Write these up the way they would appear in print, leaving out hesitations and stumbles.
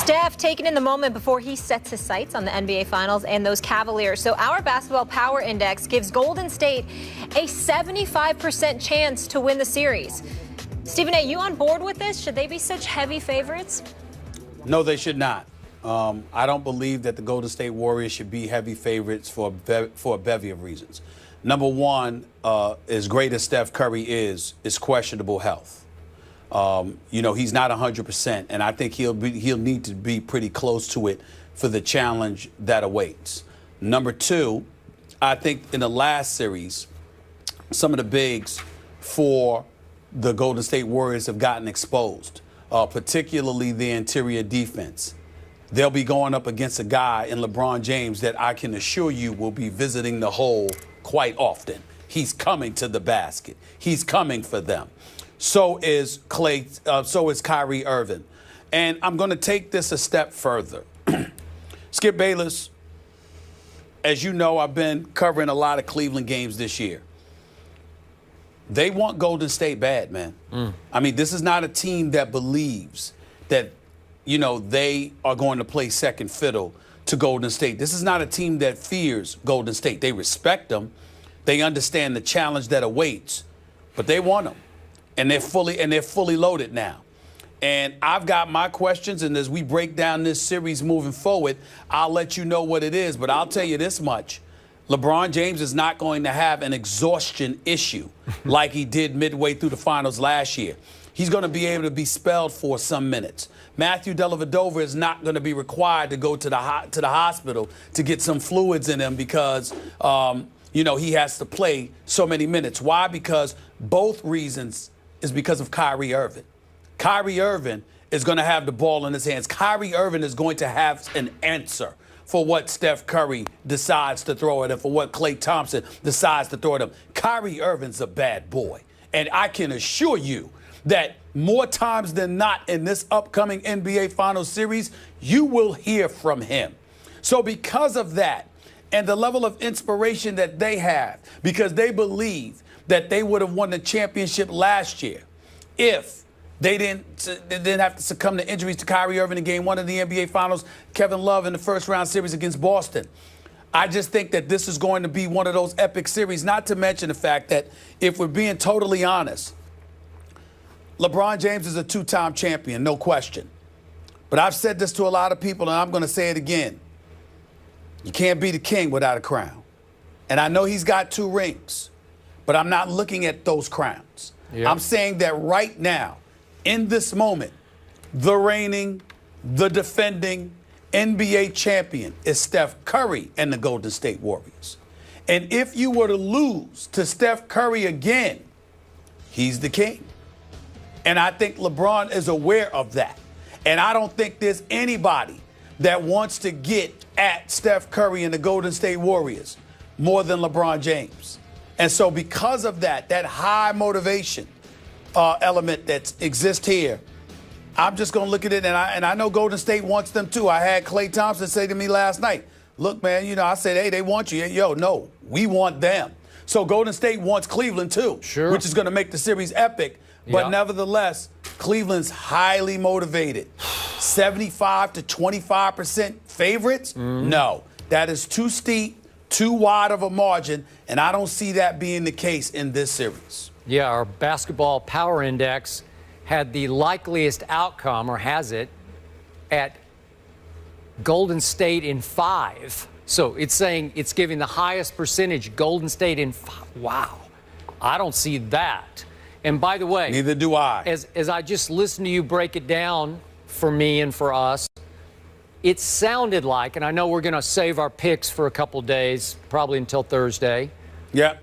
Steph taking in the moment before he sets his sights on the NBA Finals and those Cavaliers. So our basketball power index gives Golden State a 75% chance to win the series. Stephen A., you on board with this? Should they be such heavy favorites? No, they should not. I don't believe that the Golden State Warriors should be heavy favorites for a bevy of reasons. Number one, as great as Steph Curry is questionable health. He's not 100%, and I think he'll need to be pretty close to it for the challenge that awaits. Number two, I think in the last series, some of the bigs for the Golden State Warriors have gotten exposed, particularly the interior defense. They'll be going up against a guy in LeBron James that I can assure you will be visiting the hole quite often. He's coming to the basket. He's coming for them. So is Kyrie Irving. And I'm going to take this a step further. Skip Bayless, as you know, I've been covering a lot of Cleveland games this year. They want Golden State bad, man. I mean, this is not a team that believes that, they are going to play second fiddle to Golden State. This is not a team that fears Golden State. They respect them. They understand the challenge that awaits, but they want them. And they're fully loaded now. And I've got my questions, and as we break down this series moving forward, I'll let you know what it is. But I'll tell you this much. LeBron James is not going to have an exhaustion issue like he did midway through the finals last year. He's going to be able to be spelled for some minutes. Matthew Dellavedova is not going to be required to go to the hospital to get some fluids in him because, he has to play so many minutes. Why? Because both reasons is because of Kyrie Irving. Kyrie Irving is going to have the ball in his hands. Kyrie Irving is going to have an answer for what Steph Curry decides to throw at him, for what Klay Thompson decides to throw at him. Kyrie Irving's a bad boy. And I can assure you that more times than not in this upcoming NBA Finals series, you will hear from him. So because of that and the level of inspiration that they have, because they believe that they would have won the championship last year if they didn't have to succumb to injuries to Kyrie Irving in Game 1 of the NBA Finals, Kevin Love in the first-round series against Boston. I just think that this is going to be one of those epic series, not to mention the fact that if we're being totally honest, LeBron James is a two-time champion, no question. But I've said this to a lot of people, and I'm going to say it again. You can't be the king without a crown. And I know he's got 2 rings, but I'm not looking at those crowns. Yep. I'm saying that right now, in this moment, the reigning, the defending NBA champion is Steph Curry and the Golden State Warriors. And if you were to lose to Steph Curry again, he's the king. And I think LeBron is aware of that. And I don't think there's anybody that wants to get at Steph Curry and the Golden State Warriors more than LeBron James. And so because of that high motivation element that exists here, I'm just going to look at it, and I know Golden State wants them too. I had Klay Thompson say to me last night, look, man, I said, hey, they want you. Yo, no, we want them. So Golden State wants Cleveland too, sure, which is going to make the series epic. But nevertheless, Cleveland's highly motivated. 75 to 25% favorites? No, that is too steep, too wide of a margin, and I don't see that being the case in this series. Yeah, our basketball power index had the likeliest outcome, or has it, at Golden State in 5. So it's saying it's giving the highest percentage Golden State in 5. Wow. I don't see that. And by the way, neither do I. As I just listened to you break it down for me and for us, it sounded like, and I know we're going to save our picks for a couple days, probably until Thursday. Yeah.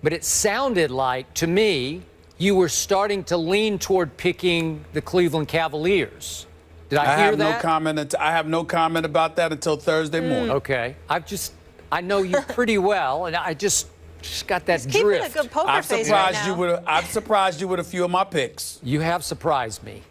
But it sounded like, to me, you were starting to lean toward picking the Cleveland Cavaliers. Did I hear that? I have no comment about that until Thursday morning. Okay. I know you pretty well, and I just got that He's drift. Keeping a good poker face right now. I've surprised you with a few of my picks. You have surprised me.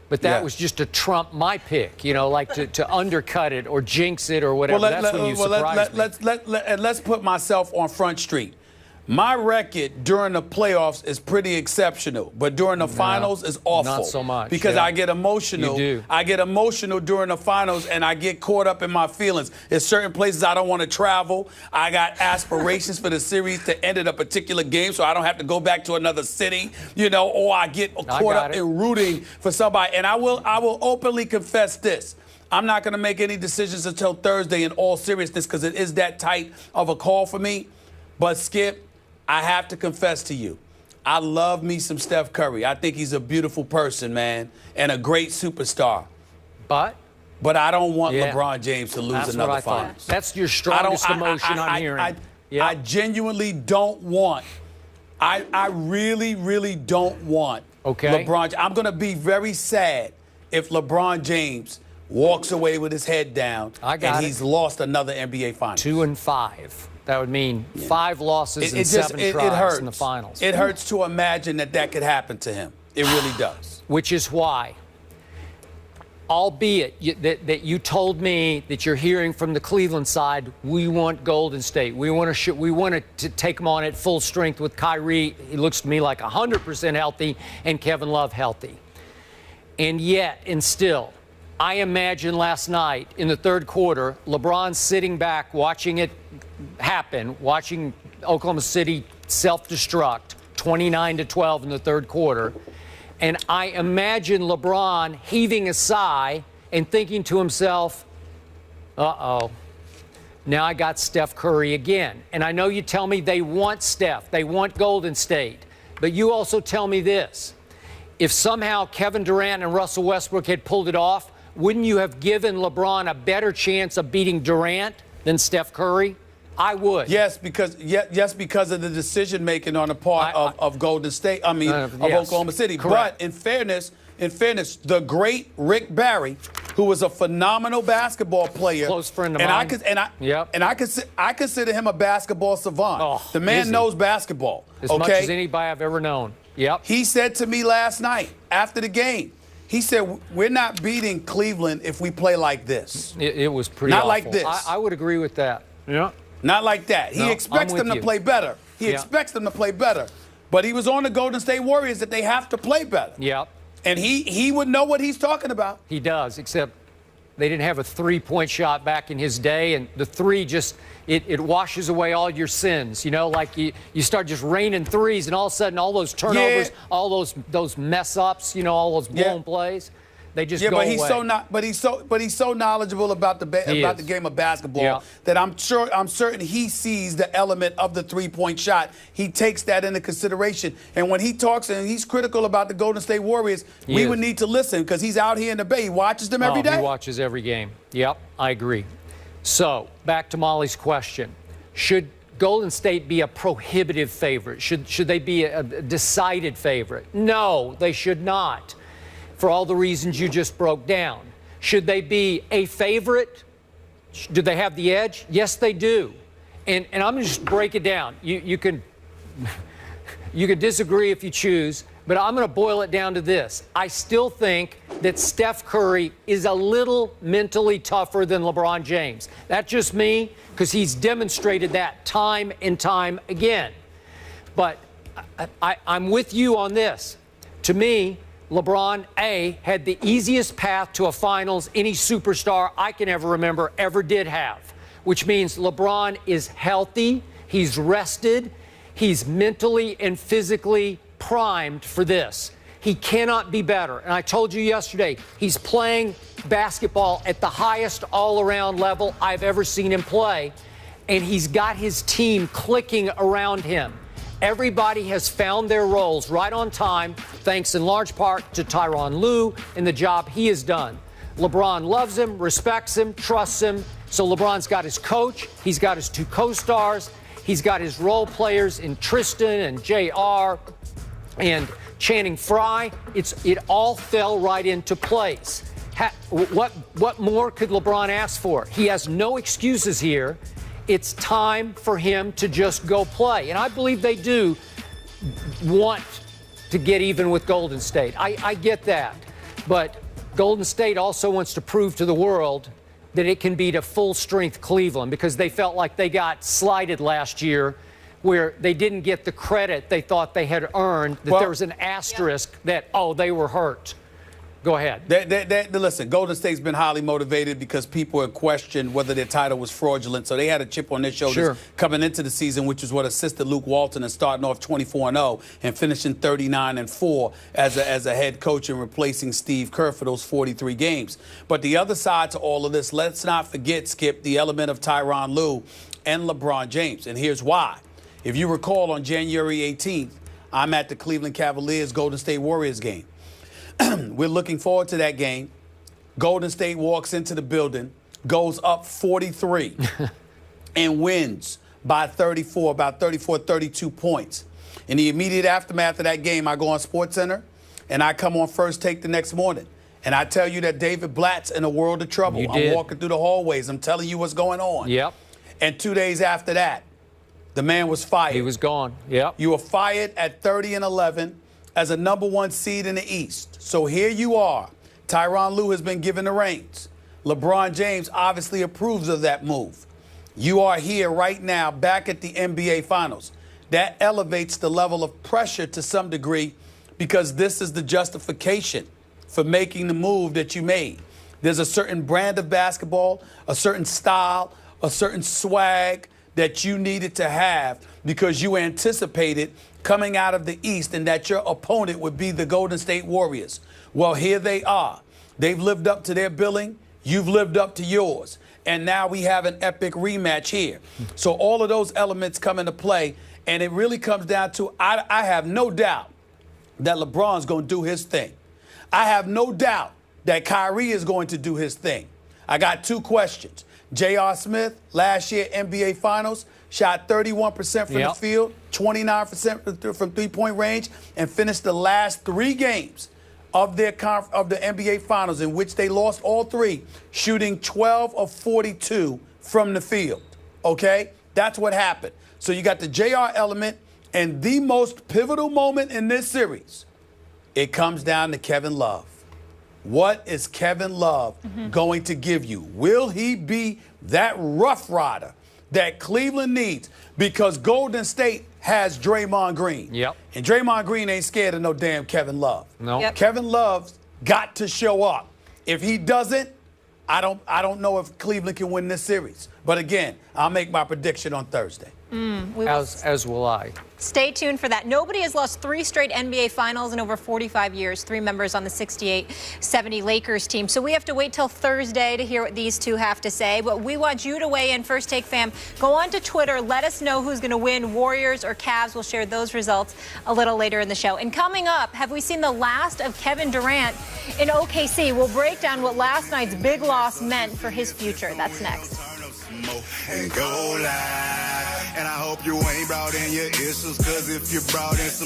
But that was just to trump my pick, like to undercut it or jinx it or whatever. That's when you surprised me. Let's put myself on Front Street. My record during the playoffs is pretty exceptional, but during the finals is awful. Not so much. Because I get emotional. You do. I get emotional during the finals, and I get caught up in my feelings. There's certain places I don't want to travel. I got aspirations for the series to end at a particular game, so I don't have to go back to another city, or I get caught up in rooting for somebody. And I will openly confess this. I'm not going to make any decisions until Thursday in all seriousness because it is that tight of a call for me. But, Skip, I have to confess to you, I love me some Steph Curry. I think he's a beautiful person, man, and a great superstar. But I don't want LeBron James to lose another finals. That's your strongest emotion I'm hearing. I genuinely don't want. I really, really don't want LeBron. I'm going to be very sad if LeBron James walks away with his head down and he's lost another NBA Finals. 2-5. That would mean 5 losses and 7 tries in the finals. It hurts to imagine that could happen to him. It really does. Which is why, albeit that you told me that you're hearing from the Cleveland side, we want Golden State. We want to take them on at full strength with Kyrie. He looks to me like 100% healthy and Kevin Love healthy. And yet, and still, I imagine last night in the third quarter, LeBron sitting back watching it happen, watching Oklahoma City self-destruct 29-12 in the third quarter. And I imagine LeBron heaving a sigh and thinking to himself, uh-oh, now I got Steph Curry again. And I know you tell me they want Steph, they want Golden State. But you also tell me this. If somehow Kevin Durant and Russell Westbrook had pulled it off, wouldn't you have given LeBron a better chance of beating Durant than Steph Curry? I would. Yes, because of the decision making on the part of Golden State. Of Oklahoma City. Correct. But in fairness, the great Rick Barry, who was a phenomenal basketball player, close friend of mine, I consider him a basketball savant. Oh, the man knows basketball as much as anybody I've ever known. Yep. He said to me last night after the game, he said, we're not beating Cleveland if we play like this. It was pretty Not awful. like this. I would agree with that. Yeah. Not like that. He expects them to play better. He expects them to play better. But he was on the Golden State Warriors that they have to play better. Yep. And he would know what he's talking about. He does, except they didn't have a three-point shot back in his day, and the three just it washes away all your sins. Like you start just raining threes, and all of a sudden all those turnovers, all those mess ups, all those blown plays, they just go away. But he's so knowledgeable about the game of basketball that I'm certain he sees the element of the three-point shot. He takes that into consideration. And when he talks and he's critical about the Golden State Warriors, we would need to listen because he's out here in the Bay. He watches them every day. He watches every game. Yep, I agree. So, back to Molly's question. Should Golden State be a prohibitive favorite? Should they be a decided favorite? No, they should not, for all the reasons you just broke down. Should they be a favorite? Do they have the edge? Yes, they do. And I'm going to just break it down. You can disagree if you choose, but I'm going to boil it down to this. I still think that Steph Curry is a little mentally tougher than LeBron James. That's just me, because he's demonstrated that time and time again. But I'm with you on this. To me, LeBron, had the easiest path to a finals any superstar I can ever remember ever did have, which means LeBron is healthy, he's rested, he's mentally and physically primed for this. He cannot be better. And I told you yesterday, he's playing basketball at the highest all-around level I've ever seen him play, and he's got his team clicking around him. Everybody has found their roles right on time, thanks in large part to Tyronn Lue and the job he has done. LeBron loves him, respects him, trusts him. So LeBron's got his coach, he's got his 2 co-stars, he's got his role players in Tristan and JR and Channing Frye. It all fell right into place. What more could LeBron ask for? He has no excuses here. It's time for him to just go play. And I believe they do want to get even with Golden State. I get that. But Golden State also wants to prove to the world that it can beat a full-strength Cleveland, because they felt like they got slighted last year where they didn't get the credit they thought they had earned, that there was an asterisk that, oh, they were hurt. Go ahead. Listen, Golden State's been highly motivated because people had questioned whether their title was fraudulent. So they had a chip on their shoulders coming into the season, which is what assisted Luke Walton in starting off 24-0 and finishing 39-4 as a head coach and replacing Steve Kerr for those 43 games. But the other side to all of this, let's not forget, Skip, the element of Tyronn Lue and LeBron James. And here's why. If you recall, on January 18th, I'm at the Cleveland Cavaliers Golden State Warriors game. We're looking forward to that game. Golden State walks into the building, goes up 43, and wins by 34, about 34, 32 points. In the immediate aftermath of that game, I go on SportsCenter, and I come on First Take the next morning. And I tell you that David Blatt's in a world of trouble. I'm walking through the hallways. I'm telling you what's going on. Yep. And 2 days after that, the man was fired. He was gone. Yep. You were fired at 30-11. As a #1 seed in the East. So here you are. Tyronn Lue has been given the reins. LeBron James obviously approves of that move. You are here right now back at the NBA Finals. That elevates the level of pressure to some degree because this is the justification for making the move that you made. There's a certain brand of basketball, a certain style, a certain swag that you needed to have because you anticipated coming out of the East and that your opponent would be the Golden State Warriors. Well, here they are. They've lived up to their billing. You've lived up to yours. And now we have an epic rematch here. So all of those elements come into play, and it really comes down to I have no doubt that LeBron's going to do his thing. I have no doubt that Kyrie is going to do his thing. I got two questions. J.R. Smith, last year NBA Finals, shot 31% from the field, 29% from three-point range, and finished the last 3 games of the NBA Finals, in which they lost all 3, shooting 12 of 42 from the field. Okay? That's what happened. So you got the J.R. element, and the most pivotal moment in this series, it comes down to Kevin Love. What is Kevin Love going to give you? Will he be that rough rider that Cleveland needs? Because Golden State has Draymond Green. Yep. And Draymond Green ain't scared of no damn Kevin Love. No. Yep. Kevin Love's got to show up. If he doesn't, I don't know if Cleveland can win this series. But again, I'll make my prediction on Thursday. As will I. Stay tuned for that. Nobody has lost 3 straight NBA Finals in over 45 years. 3 members on the 68-70 Lakers team. So we have to wait till Thursday to hear what these two have to say. But we want you to weigh in. First Take fam, go on to Twitter. Let us know who's going to win, Warriors or Cavs. We'll share those results a little later in the show. And coming up, have we seen the last of Kevin Durant in OKC? We'll break down what last night's big loss meant for his future. That's next. And go live. And I hope you ain't brought in your issues, cause if you brought in some